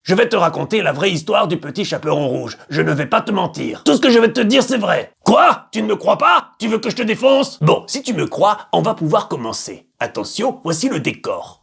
Je vais te raconter la vraie histoire du petit chaperon rouge. Je ne vais pas te mentir. Tout ce que je vais te dire, c'est vrai. Quoi? Tu ne me crois pas? Tu veux que je te défonce? Bon, si tu me crois, on va pouvoir commencer. Attention, voici le décor.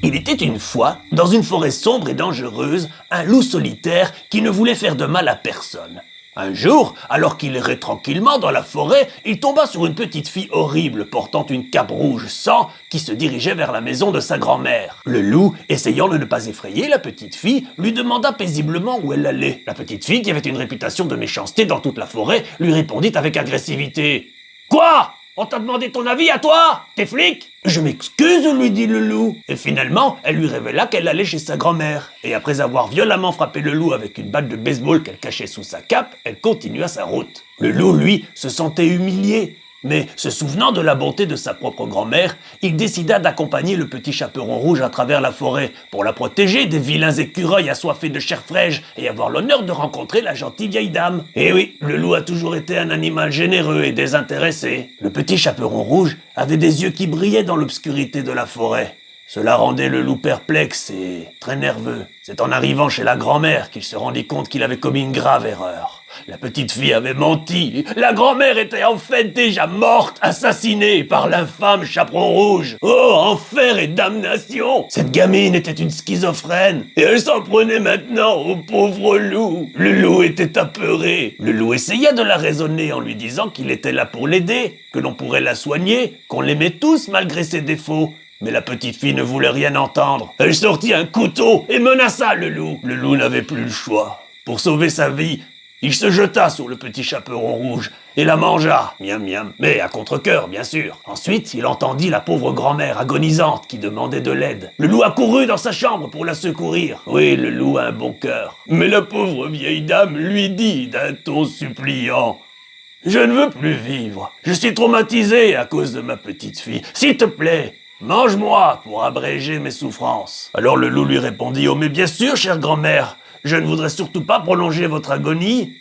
Il était une fois, dans une forêt sombre et dangereuse, un loup solitaire qui ne voulait faire de mal à personne. Un jour, alors qu'il errait tranquillement dans la forêt, il tomba sur une petite fille horrible portant une cape rouge sang qui se dirigeait vers la maison de sa grand-mère. Le loup, essayant de ne pas effrayer la petite fille, lui demanda paisiblement où elle allait. La petite fille, qui avait une réputation de méchanceté dans toute la forêt, lui répondit avec agressivité. « Quoi ? On t'a demandé ton avis à toi? T'es flic? » « Je m'excuse, lui dit le loup. Et finalement, elle lui révéla qu'elle allait chez sa grand-mère. Et après avoir violemment frappé le loup avec une batte de baseball qu'elle cachait sous sa cape, elle continua sa route. Le loup, lui, se sentait humilié. Mais, se souvenant de la bonté de sa propre grand-mère, il décida d'accompagner le petit chaperon rouge à travers la forêt pour la protéger des vilains écureuils assoiffés de chair fraîche et avoir l'honneur de rencontrer la gentille vieille dame. Et oui, le loup a toujours été un animal généreux et désintéressé. Le petit chaperon rouge avait des yeux qui brillaient dans l'obscurité de la forêt. Cela rendait le loup perplexe et très nerveux. C'est en arrivant chez la grand-mère qu'il se rendit compte qu'il avait commis une grave erreur. La petite fille avait menti. La grand-mère était en fait déjà morte, assassinée par l'infâme chaperon rouge. Oh, enfer et damnation! Cette gamine était une schizophrène, et elle s'en prenait maintenant au pauvre loup. Le loup était apeuré. Le loup essaya de la raisonner en lui disant qu'il était là pour l'aider, que l'on pourrait la soigner, qu'on l'aimait tous malgré ses défauts. Mais la petite fille ne voulait rien entendre. Elle sortit un couteau et menaça le loup. Le loup n'avait plus le choix. Pour sauver sa vie, il se jeta sur le petit chaperon rouge et la mangea, miam miam, mais à contre-cœur, bien sûr. Ensuite, il entendit la pauvre grand-mère agonisante qui demandait de l'aide. Le loup accourut dans sa chambre pour la secourir. Oui, le loup a un bon cœur. Mais la pauvre vieille dame lui dit d'un ton suppliant: « Je ne veux plus vivre. Je suis traumatisé à cause de ma petite fille. S'il te plaît, mange-moi pour abréger mes souffrances. » Alors le loup lui répondit: « Oh mais bien sûr, chère grand-mère, je ne voudrais surtout pas prolonger votre agonie.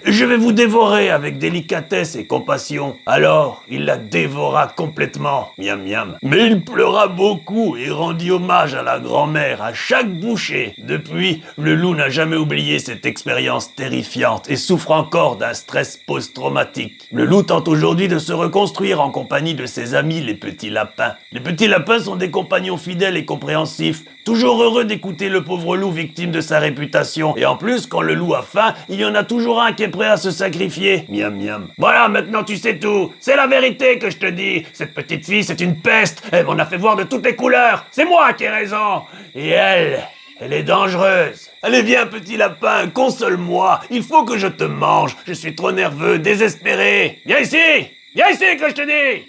Je vais vous dévorer avec délicatesse et compassion. » Alors, il la dévora complètement, miam miam. Mais il pleura beaucoup et rendit hommage à la grand-mère à chaque bouchée. Depuis, le loup n'a jamais oublié cette expérience terrifiante et souffre encore d'un stress post-traumatique. Le loup tente aujourd'hui de se reconstruire en compagnie de ses amis les petits lapins. Les petits lapins sont des compagnons fidèles et compréhensifs, toujours heureux d'écouter le pauvre loup victime de sa réputation. Et en plus, quand le loup a faim, il y en a toujours un qui est prêt à se sacrifier. Miam miam. Voilà, maintenant tu sais tout. C'est la vérité que je te dis. Cette petite fille, c'est une peste. Elle m'en a fait voir de toutes les couleurs. C'est moi qui ai raison. Et elle est dangereuse. Allez, viens, petit lapin, console-moi. Il faut que je te mange. Je suis trop nerveux, désespéré. Viens ici que je te dis.